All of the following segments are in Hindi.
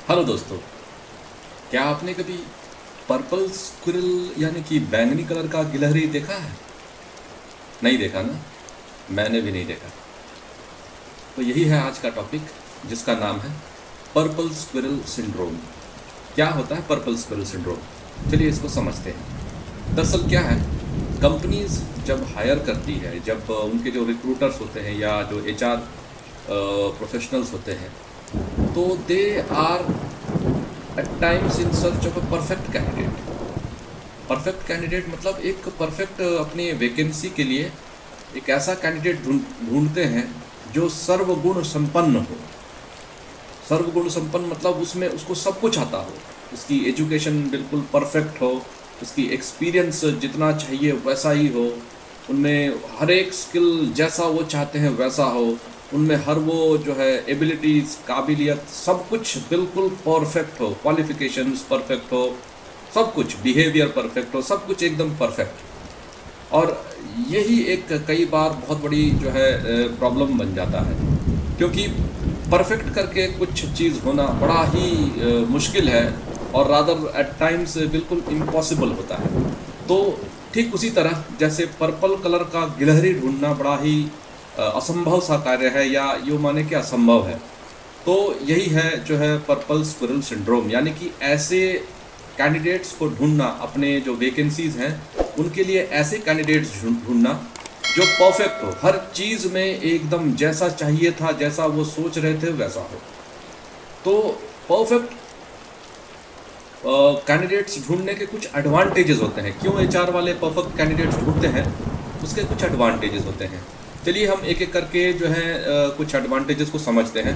हेलो दोस्तों, क्या आपने कभी पर्पल स्क्विरल यानी कि बैंगनी कलर का गिलहरी देखा है? नहीं देखा ना? मैंने भी नहीं देखा। तो यही है आज का टॉपिक, जिसका नाम है पर्पल स्क्विरल सिंड्रोम। क्या होता है पर्पल स्क्विरल सिंड्रोम? चलिए इसको समझते हैं। दरअसल क्या है, कंपनीज जब हायर करती है, जब उनके जो रिक्रूटर्स होते हैं या जो एचआर प्रोफेशनल्स होते हैं, तो they are at times in search of a perfect candidate. Perfect candidate मतलब एक परफेक्ट अपनी वैकेंसी के लिए एक ऐसा कैंडिडेट ढूंढते हैं जो सर्वगुण संपन्न हो। सर्वगुण संपन्न मतलब उसमें उसको सब कुछ आता हो, उसकी एजुकेशन बिल्कुल परफेक्ट हो, उसकी एक्सपीरियंस जितना चाहिए वैसा ही हो, उनमें हर एक स्किल जैसा वो चाहते हैं वैसा हो, उनमें हर वो जो है एबिलिटीज़, काबिलियत, सब कुछ बिल्कुल परफेक्ट हो, क्वालिफिकेशंस परफेक्ट हो, सब कुछ बिहेवियर परफेक्ट हो, सब कुछ एकदम परफेक्ट। और यही एक कई बार बहुत बड़ी जो है प्रॉब्लम बन जाता है, क्योंकि परफेक्ट करके कुछ चीज़ होना बड़ा ही मुश्किल है और रादर एट टाइम्स बिल्कुल इम्पॉसिबल होता है। तो ठीक उसी तरह जैसे पर्पल कलर का गिलहरी ढूंढना बड़ा ही असंभव सा कार्य है, या यूँ माने कि असंभव है, तो यही है जो है पर्पल स्क्विरल सिंड्रोम। यानी कि ऐसे कैंडिडेट्स को ढूंढना, अपने जो वैकेंसीज हैं उनके लिए ऐसे कैंडिडेट्स ढूंढना जो परफेक्ट हो, हर चीज़ में एकदम जैसा चाहिए था, जैसा वो सोच रहे थे वैसा हो। तो परफेक्ट कैंडिडेट्स ढूंढने के कुछ एडवांटेजेस होते हैं। क्यों एचआर वाले परफेक्ट कैंडिडेट्स ढूंढते हैं, उसके कुछ एडवांटेजेस होते हैं। चलिए हम एक एक करके जो है कुछ एडवांटेजेस को समझते हैं।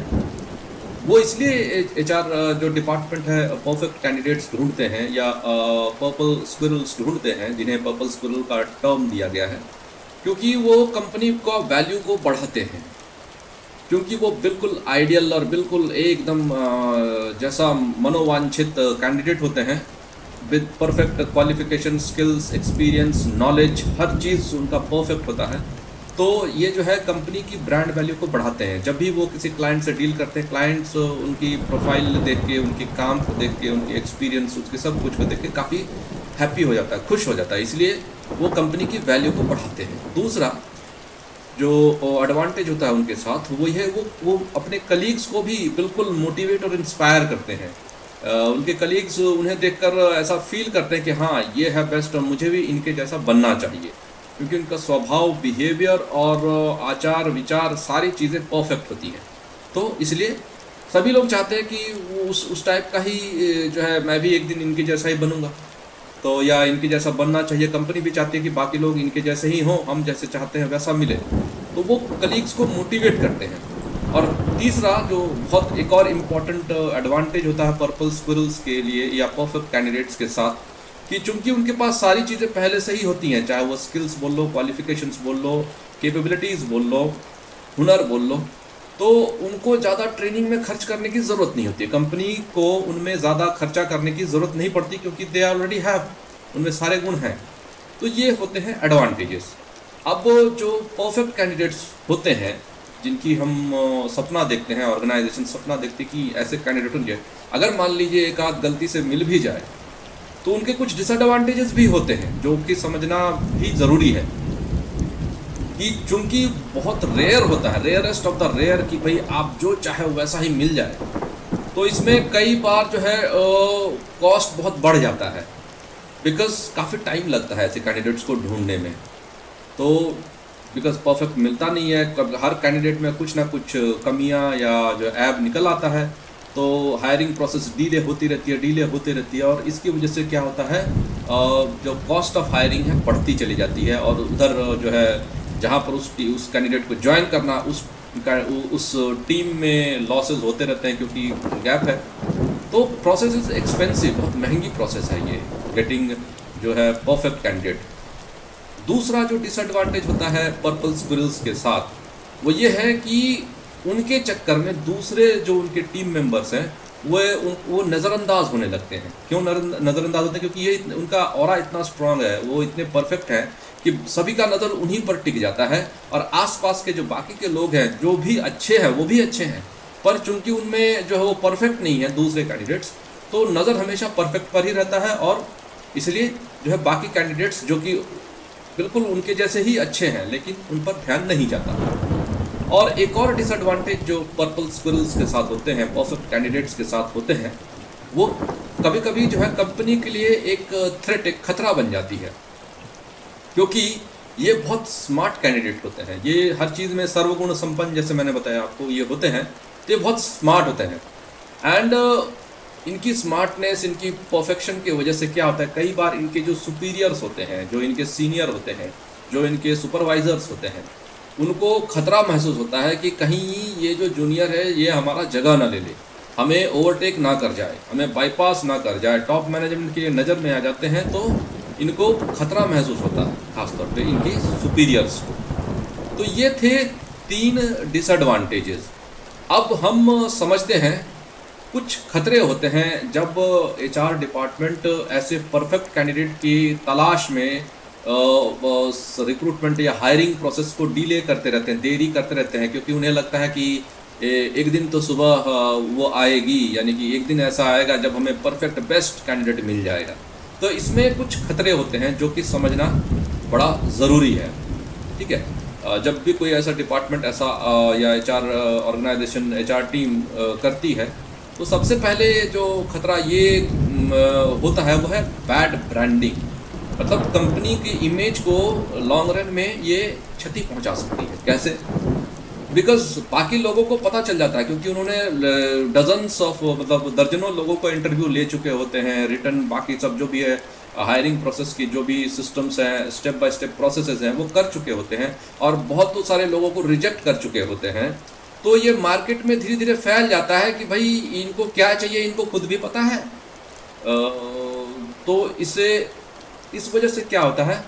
वो इसलिए एचआर जो डिपार्टमेंट है परफेक्ट कैंडिडेट्स ढूंढते हैं या पर्पल स्क्विरल्स ढूंढते हैं, जिन्हें पर्पल स्क्विरल का टर्म दिया गया है, क्योंकि वो कंपनी का वैल्यू को बढ़ाते हैं। क्योंकि वो बिल्कुल आइडियल और बिल्कुल एकदम जैसा मनोवांछित कैंडिडेट होते हैं, with perfect qualification, skills, experience, knowledge, हर चीज़ उनका परफेक्ट होता है। तो ये जो है कंपनी की ब्रांड वैल्यू को बढ़ाते हैं। जब भी वो किसी क्लाइंट से डील करते हैं, क्लाइंट्स उनकी प्रोफाइल देख के, उनके काम को देख के, उनकी एक्सपीरियंस, उसके सब कुछ को देख के काफ़ी हैप्पी हो जाता है, खुश हो जाता है, इसलिए वो कंपनी की वैल्यू को बढ़ाते हैं। दूसरा जो एडवांटेज होता है उनके साथ वो है, वो अपने कलीग्स को भी बिल्कुल मोटिवेट और इंस्पायर करते हैं। उनके कलीग्स उन्हें देखकर ऐसा फील करते हैं कि हाँ ये है बेस्ट, और मुझे भी इनके जैसा बनना चाहिए, क्योंकि उनका स्वभाव, बिहेवियर और आचार विचार सारी चीज़ें परफेक्ट होती हैं। तो इसलिए सभी लोग चाहते हैं कि वो उस टाइप का ही जो है, मैं भी एक दिन इनके जैसा ही बनूंगा, तो या इनके जैसा बनना चाहिए। कंपनी भी चाहती है कि बाकी लोग इनके जैसे ही हों, हम जैसे चाहते हैं वैसा मिले, तो वो कलीग्स को मोटिवेट करते हैं। और तीसरा जो बहुत एक और इम्पॉर्टेंट एडवांटेज होता है पर्पल स्क्विरल्स के लिए या परफेक्ट कैंडिडेट्स के साथ, कि चूंकि उनके पास सारी चीज़ें पहले से ही होती हैं, चाहे वो स्किल्स बोल लो, क्वालिफिकेशंस बोल लो, कैपेबिलिटीज़ बोल लो, हुनर बोल लो, तो उनको ज़्यादा ट्रेनिंग में खर्च करने की ज़रूरत नहीं होती। कंपनी को उनमें ज़्यादा खर्चा करने की ज़रूरत नहीं पड़ती, क्योंकि दे ऑलरेडी हैव, उनमें सारे गुण हैं। तो ये होते हैं एडवांटेजेस। अब जो परफेक्ट कैंडिडेट्स होते हैं, जिनकी हम सपना देखते हैं, ऑर्गेनाइजेशन सपना देखते हैं कि ऐसे कैंडिडेट होंगे, अगर मान लीजिए एक आध गलती से मिल भी जाए, तो उनके कुछ डिसएडवांटेजेस भी होते हैं जो कि समझना भी ज़रूरी है। कि चूंकि बहुत रेयर होता है, रेयरेस्ट ऑफ द रेयर, कि भाई आप जो चाहे वैसा ही मिल जाए, तो इसमें कई बार जो है कॉस्ट बहुत बढ़ जाता है, बिकॉज काफ़ी टाइम लगता है ऐसे कैंडिडेट्स को ढूंढने में। तो बिकॉज परफेक्ट मिलता नहीं है, हर कैंडिडेट में कुछ ना कुछ कमियां या जो ऐब निकल आता है, तो हायरिंग प्रोसेस डीले होती रहती है, और इसकी वजह से क्या होता है, जो कॉस्ट ऑफ हायरिंग है बढ़ती चली जाती है, और उधर जो है जहाँ पर उस कैंडिडेट को ज्वाइन करना, उस टीम में लॉसेस होते रहते हैं, क्योंकि गैप है। तो प्रोसेस इज़ एक्सपेंसिव, बहुत महंगी प्रोसेस है ये, गेटिंग जो है परफेक्ट कैंडिडेट। दूसरा जो डिसएडवांटेज होता है पर्पल स्क्विरल्स के साथ, वो ये है कि उनके चक्कर में दूसरे जो उनके टीम मेंबर्स हैं वो नज़रअंदाज होने लगते हैं। क्यों नज़रअंदाज होते हैं? क्योंकि ये उनका ऑरा इतना स्ट्रांग है, वो इतने परफेक्ट हैं कि सभी का नज़र उन्हीं पर टिक जाता है, और आसपास के जो बाकी के लोग हैं जो भी अच्छे हैं वो भी अच्छे हैं, पर चूंकि उनमें जो है वो परफेक्ट नहीं है दूसरे कैंडिडेट्स, तो नज़र हमेशा परफेक्ट पर ही रहता है, और इसलिए जो है बाकी कैंडिडेट्स जो कि बिल्कुल उनके जैसे ही अच्छे हैं लेकिन उन पर ध्यान नहीं जाता। और एक और डिसएडवांटेज जो पर्पल स्क्विरल्स के साथ होते हैं, परफेक्ट कैंडिडेट्स के साथ होते हैं, वो कभी कभी जो है कंपनी के लिए एक थ्रेट, एक खतरा बन जाती है, क्योंकि ये बहुत स्मार्ट कैंडिडेट होते हैं। ये हर चीज़ में सर्वगुण संपन्न, जैसे मैंने बताया आपको, ये होते हैं, तो ये बहुत स्मार्ट होते हैं। एंड इनकी स्मार्टनेस, इनकी परफेक्शन की वजह से क्या होता है, कई बार इनके जो सुपीरियर्स होते हैं, जो इनके सीनियर होते हैं, जो इनके सुपरवाइजर्स होते हैं, उनको खतरा महसूस होता है कि कहीं ये जो जूनियर है ये हमारा जगह ना ले ले, हमें ओवरटेक ना कर जाए, हमें बाईपास ना कर जाए, टॉप मैनेजमेंट की नज़र में आ जाते हैं, तो इनको खतरा महसूस होता है, खासतौर पे इनके सुपीरियर्स को। तो ये थे 3 डिसएडवांटेजेस। अब हम समझते हैं कुछ खतरे होते हैं जब एचआर डिपार्टमेंट ऐसे परफेक्ट कैंडिडेट की तलाश में रिक्रूटमेंट या हायरिंग प्रोसेस को डिले करते रहते हैं, देरी करते रहते हैं, क्योंकि उन्हें लगता है कि एक दिन तो सुबह वो आएगी, यानी कि एक दिन ऐसा आएगा जब हमें परफेक्ट बेस्ट कैंडिडेट मिल जाएगा। तो इसमें कुछ खतरे होते हैं जो कि समझना बड़ा ज़रूरी है। ठीक है, जब भी कोई ऐसा डिपार्टमेंट ऐसा या एचआर ऑर्गेनाइजेशन, एचआर टीम करती है, तो सबसे पहले जो खतरा ये होता है वो है बैड ब्रांडिंग। मतलब कंपनी की इमेज को लॉन्ग रन में ये क्षति पहुंचा सकती है। कैसे? बिकॉज बाकी लोगों को पता चल जाता है, क्योंकि उन्होंने डजन्स ऑफ, मतलब दर्जनों लोगों को इंटरव्यू ले चुके होते हैं, रिटर्न बाकी सब जो भी है हायरिंग प्रोसेस की जो भी सिस्टम्स हैं, स्टेप बाय स्टेप प्रोसेसेस हैं, वो कर चुके होते हैं, और बहुत सारे लोगों को रिजेक्ट कर चुके होते हैं। तो ये मार्केट में धीरे धीरे फैल जाता है कि भाई इनको क्या चाहिए, इनको खुद भी पता है। तो इस वजह से क्या होता है,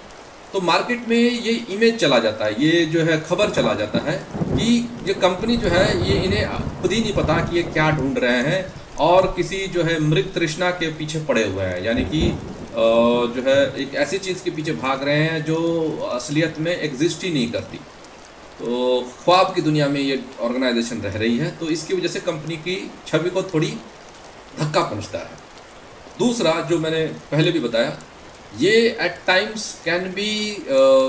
तो मार्केट में ये इमेज चला जाता है, ये जो है खबर चला जाता है कि ये कंपनी जो है ये इन्हें खुद ही नहीं पता कि ये क्या ढूंढ रहे हैं, और किसी जो है मृग तृष्णा के पीछे पड़े हुए हैं, यानी कि जो है एक ऐसी चीज़ के पीछे भाग रहे हैं जो असलियत में एग्जिस्ट ही नहीं करती। तो ख्वाब की दुनिया में ये ऑर्गेनाइजेशन रह रही है, तो इसकी वजह से कंपनी की छवि को थोड़ी धक्का पहुंचता है। दूसरा जो मैंने पहले भी बताया, ये एट टाइम्स कैन बी,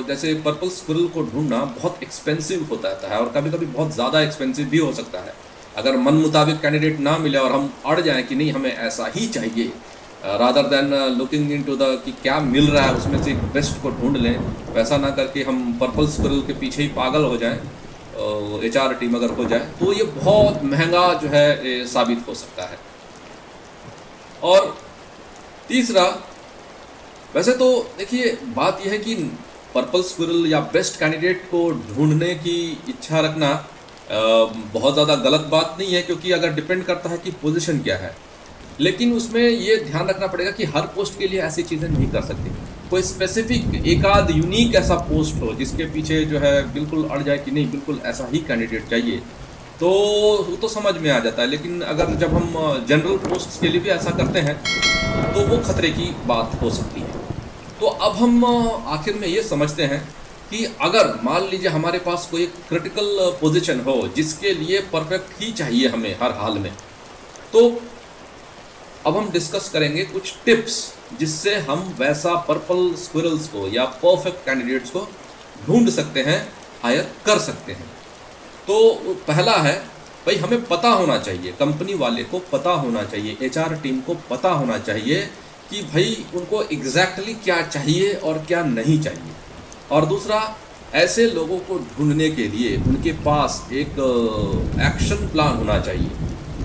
जैसे पर्पल स्क्विरल को ढूंढना बहुत एक्सपेंसिव होता है, और कभी कभी बहुत ज़्यादा एक्सपेंसिव भी हो सकता है। अगर मन मुताबिक कैंडिडेट ना मिले और हम अड़ जाएं कि नहीं हमें ऐसा ही चाहिए, rather than looking into the कि क्या मिल रहा है उसमें से बेस्ट को ढूंढ लें, वैसा ना करके हम पर्पल स्क्विरल के पीछे ही पागल हो जाएं, एचआर टीम अगर हो जाए, तो ये बहुत महंगा जो है साबित हो सकता है। और तीसरा, वैसे तो देखिए बात यह है कि पर्पल स्क्विरल या बेस्ट कैंडिडेट को ढूंढने की इच्छा रखना बहुत ज़्यादा गलत बात नहीं है, क्योंकि अगर डिपेंड करता है कि पोजीशन क्या है, लेकिन उसमें ये ध्यान रखना पड़ेगा कि हर पोस्ट के लिए ऐसी चीज़ें नहीं कर सकते। कोई स्पेसिफिक एक आध यूनिक ऐसा पोस्ट हो जिसके पीछे जो है बिल्कुल अड़ जाए कि नहीं बिल्कुल ऐसा ही कैंडिडेट चाहिए, तो वो तो समझ में आ जाता है। लेकिन अगर जब हम जनरल पोस्ट्स के लिए भी ऐसा करते हैं तो वो खतरे की बात हो सकती है। तो अब हम आखिर में ये समझते हैं कि अगर मान लीजिए हमारे पास कोई क्रिटिकल पोजीशन हो जिसके लिए परफेक्ट ही चाहिए हमें हर हाल में, तो अब हम डिस्कस करेंगे कुछ टिप्स जिससे हम वैसा पर्पल स्क्विरल्स को या परफेक्ट कैंडिडेट्स को ढूंढ सकते हैं, हायर कर सकते हैं। तो पहला है भाई, हमें पता होना चाहिए, कंपनी वाले को पता होना चाहिए, एचआर टीम को पता होना चाहिए कि भाई उनको एग्जैक्टली क्या चाहिए और क्या नहीं चाहिए। और दूसरा, ऐसे लोगों को ढूंढने के लिए उनके पास एक एक्शन प्लान होना चाहिए,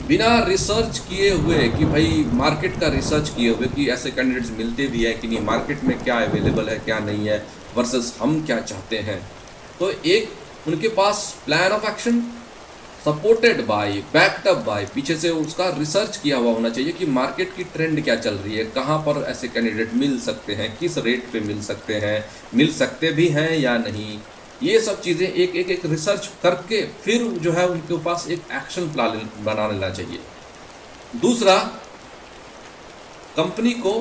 बिना रिसर्च किए हुए कि भाई मार्केट का रिसर्च किए हुए कि ऐसे कैंडिडेट्स मिलते भी हैं कि नहीं, मार्केट में क्या अवेलेबल है क्या नहीं है, वर्सेस हम क्या चाहते हैं। तो एक उनके पास plan of action supported by, backed up by, पीछे से उसका रिसर्च किया हुआ होना चाहिए कि मार्केट की ट्रेंड क्या चल रही है, कहाँ पर ऐसे कैंडिडेट मिल सकते हैं, किस रेट पे मिल सकते हैं, मिल सकते भी हैं या नहीं। ये सब चीज़ें एक रिसर्च करके फिर जो है उनके पास एक एक्शन प्लान बना लेना चाहिए। दूसरा, कंपनी को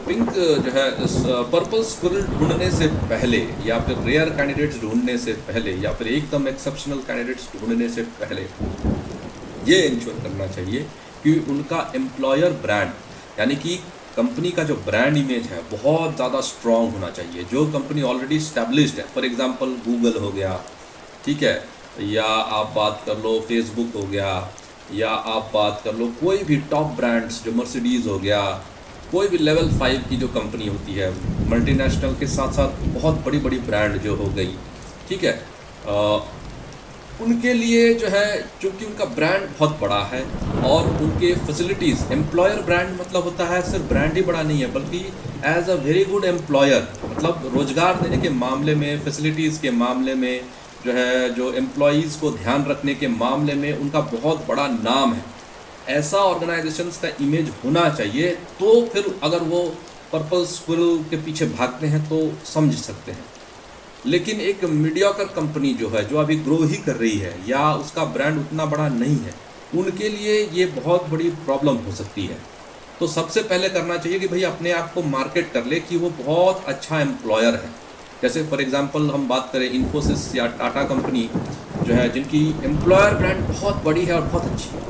पिंक जो है पर्पल स्क्विरल ढूंढने से पहले या फिर रेयर कैंडिडेट्स ढूंढने से पहले या फिर एकदम एक्सेप्शनल कैंडिडेट्स ढूंढने से पहले ये इंश्योर करना चाहिए कि उनका एम्प्लॉयर ब्रांड यानी कि कंपनी का जो ब्रांड इमेज है बहुत ज़्यादा स्ट्रॉन्ग होना चाहिए। जो कंपनी ऑलरेडी स्टैब्लिश्ड है, फॉर एग्जांपल गूगल हो गया, ठीक है, या आप बात कर लो फेसबुक हो गया, या आप बात कर लो कोई भी टॉप ब्रांड्स जो मर्सिडीज़ हो गया, कोई भी लेवल 5 की जो कंपनी होती है, मल्टीनेशनल के साथ साथ बहुत बड़ी बड़ी ब्रांड जो हो गई, ठीक है, उनके लिए जो है चूँकि उनका ब्रांड बहुत बड़ा है और उनके फैसिलिटीज़, एम्प्लॉयर ब्रांड मतलब होता है सिर्फ ब्रांड ही बड़ा नहीं है बल्कि as a very good employer, मतलब रोज़गार देने के मामले में, फैसिलिटीज़ के मामले में जो है, जो एम्प्लॉयज़ को ध्यान रखने के मामले में उनका बहुत बड़ा नाम है। ऐसा ऑर्गेनाइजेशंस का इमेज होना चाहिए। तो फिर अगर वो पर्पल स्क्विरल के पीछे भागते हैं तो समझ सकते हैं। लेकिन एक मीडियोकर कंपनी जो है, जो अभी ग्रो ही कर रही है या उसका ब्रांड उतना बड़ा नहीं है, उनके लिए ये बहुत बड़ी प्रॉब्लम हो सकती है। तो सबसे पहले करना चाहिए कि भाई अपने आप को मार्केट कर ले कि वो बहुत अच्छा एम्प्लॉयर है। जैसे फॉर एग्जांपल हम बात करें इन्फोसिस या टाटा कंपनी जो है, जिनकी एम्प्लॉयर ब्रांड बहुत बड़ी है और बहुत अच्छी है,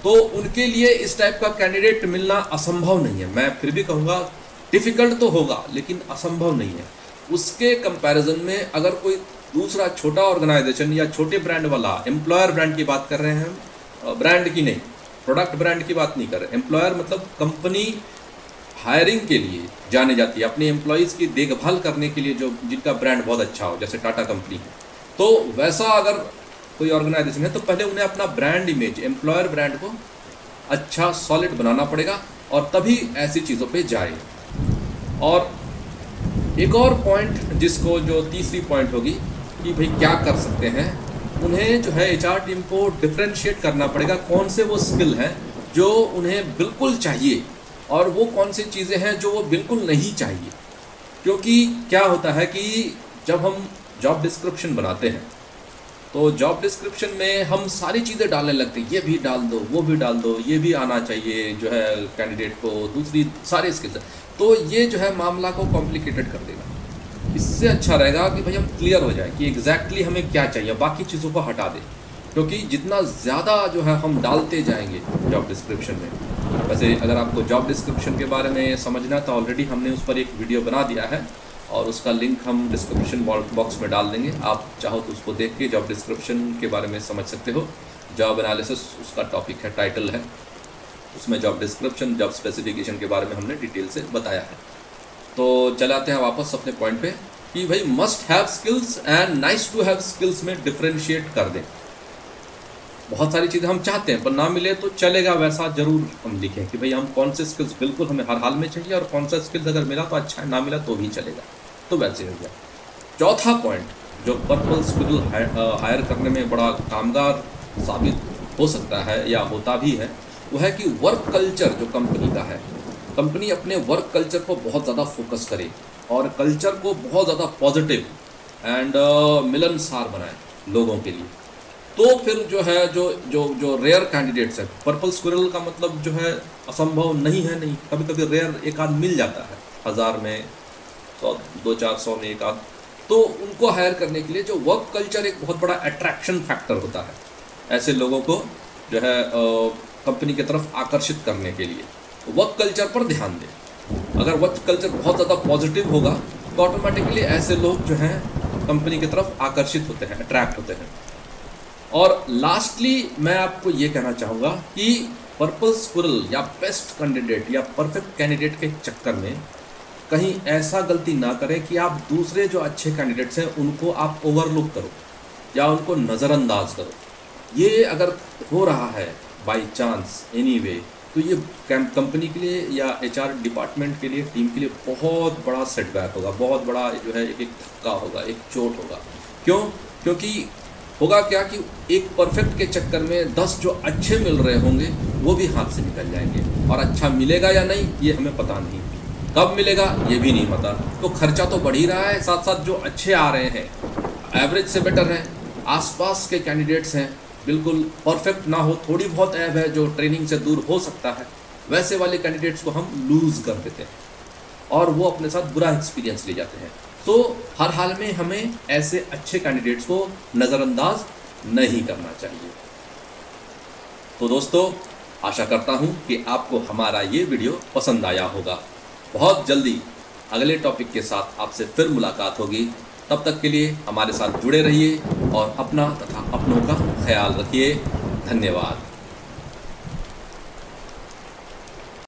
तो उनके लिए इस टाइप का कैंडिडेट मिलना असंभव नहीं है। मैं फिर भी कहूँगा डिफ़िकल्ट तो होगा लेकिन असंभव नहीं है। उसके कंपैरिजन में अगर कोई दूसरा छोटा ऑर्गेनाइजेशन या छोटे ब्रांड वाला, एम्प्लॉयर ब्रांड की बात कर रहे हैं हम, ब्रांड की नहीं, प्रोडक्ट ब्रांड की बात नहीं कर रहे। एम्प्लॉयर मतलब कंपनी हायरिंग के लिए जाने जाती है, अपने एम्प्लॉयज़ की देखभाल करने के लिए, जो जिनका ब्रांड बहुत अच्छा हो, जैसे टाटा कंपनी है। तो वैसा अगर कोई ऑर्गेनाइजेशन है तो पहले उन्हें अपना ब्रांड इमेज, एम्प्लॉयर ब्रांड को अच्छा सॉलिड बनाना पड़ेगा और तभी ऐसी चीज़ों पे जाए। और एक और पॉइंट जिसको, जो तीसरी पॉइंट होगी कि भाई क्या कर सकते हैं, उन्हें जो है एचआर टीम को डिफ्रेंशिएट करना पड़ेगा कौन से वो स्किल हैं जो उन्हें बिल्कुल चाहिए और वो कौन सी चीज़ें हैं जो वो बिल्कुल नहीं चाहिए। क्योंकि क्या होता है कि जब हम जॉब डिस्क्रिप्शन बनाते हैं तो जॉब डिस्क्रिप्शन में हम सारी चीज़ें डालने लगते हैं, ये भी डाल दो, वो भी डाल दो, ये भी आना चाहिए जो है कैंडिडेट को, दूसरी सारे स्किल्स, तो ये जो है मामला को कॉम्प्लिकेटेड कर देगा। इससे अच्छा रहेगा कि भाई हम क्लियर हो जाए कि एग्जैक्टली हमें क्या चाहिए, बाकी चीज़ों को हटा दें। क्योंकि जितना ज़्यादा जो है हम डालते जाएंगे जॉब डिस्क्रिप्शन में, वैसे अगर आपको जॉब डिस्क्रिप्शन के बारे में समझना तो ऑलरेडी हमने उस पर एक वीडियो बना दिया है और उसका लिंक हम डिस्क्रिप्शन बॉक्स में डाल देंगे। आप चाहो तो उसको देख के जॉब डिस्क्रिप्शन के बारे में समझ सकते हो। जॉब एनालिसिस उसका टॉपिक है, टाइटल है, उसमें जॉब डिस्क्रिप्शन, जॉब स्पेसिफिकेशन के बारे में हमने डिटेल से बताया है। तो चलाते हैं वापस अपने पॉइंट पे कि भाई must have skills and nice to have skills में डिफ्रेंशिएट कर दें। बहुत सारी चीज़ें हम चाहते हैं पर ना मिले तो चलेगा, वैसा ज़रूर हम लिखें कि भाई हम कौन से स्किल्स बिल्कुल हमें हर हाल में चाहिए और कौन सा स्किल्स अगर मिला तो अच्छा है, ना मिला तो भी चलेगा। तो वैसे हो गया। चौथा पॉइंट जो पर्पल स्किल हायर करने में बड़ा कामगार साबित हो सकता है या होता भी है, वो है कि वर्क कल्चर जो कंपनी का है, कंपनी अपने वर्क कल्चर को बहुत ज़्यादा फोकस करे और कल्चर को बहुत ज़्यादा पॉजिटिव एंड मिलनसार बनाए लोगों के लिए। तो फिर जो है जो रेयर कैंडिडेट्स हैं, पर्पल स्क्विरल का मतलब जो है असंभव नहीं है, नहीं, कभी कभी रेयर एक आध मिल जाता है, 1000 में 100, 200-400 में एक आध, तो उनको हायर करने के लिए जो वर्क कल्चर एक बहुत बड़ा अट्रैक्शन फैक्टर होता है ऐसे लोगों को जो है कंपनी की तरफ आकर्षित करने के लिए। वर्क कल्चर पर ध्यान दें। अगर वर्क कल्चर बहुत ज़्यादा पॉजिटिव होगा तो ऑटोमेटिकली ऐसे लोग जो हैं कंपनी की तरफ आकर्षित होते हैं, अट्रैक्ट होते हैं। और लास्टली मैं आपको ये कहना चाहूँगा कि पर्पल स्क्विरल या बेस्ट कैंडिडेट या परफेक्ट कैंडिडेट के चक्कर में कहीं ऐसा गलती ना करें कि आप दूसरे जो अच्छे कैंडिडेट्स हैं उनको आप ओवरलुक करो या उनको नज़रअंदाज करो। ये अगर हो रहा है बाय चांस एनीवे, तो ये कंपनी के लिए या एचआर डिपार्टमेंट के लिए, टीम के लिए बहुत बड़ा सेटबैक होगा, बहुत बड़ा जो है एक धक्का होगा, एक चोट होगा। क्यों? क्योंकि होगा क्या कि एक परफेक्ट के चक्कर में 10 जो अच्छे मिल रहे होंगे वो भी हाथ से निकल जाएंगे, और अच्छा मिलेगा या नहीं ये हमें पता नहीं, कब मिलेगा ये भी नहीं पता। तो खर्चा तो बढ़ ही रहा है, साथ साथ जो अच्छे आ रहे हैं, एवरेज से बेटर हैं, आसपास के कैंडिडेट्स हैं, बिल्कुल परफेक्ट ना हो, थोड़ी बहुत ऐब है जो ट्रेनिंग से दूर हो सकता है, वैसे वाले कैंडिडेट्स को हम लूज़ कर देते हैं और वो अपने साथ बुरा एक्सपीरियंस ले जाते हैं। तो हर हाल में हमें ऐसे अच्छे कैंडिडेट्स को नज़रअंदाज नहीं करना चाहिए। तो दोस्तों, आशा करता हूँ कि आपको हमारा ये वीडियो पसंद आया होगा। बहुत जल्दी अगले टॉपिक के साथ आपसे फिर मुलाकात होगी। तब तक के लिए हमारे साथ जुड़े रहिए और अपना तथा अपनों का ख्याल रखिए। धन्यवाद।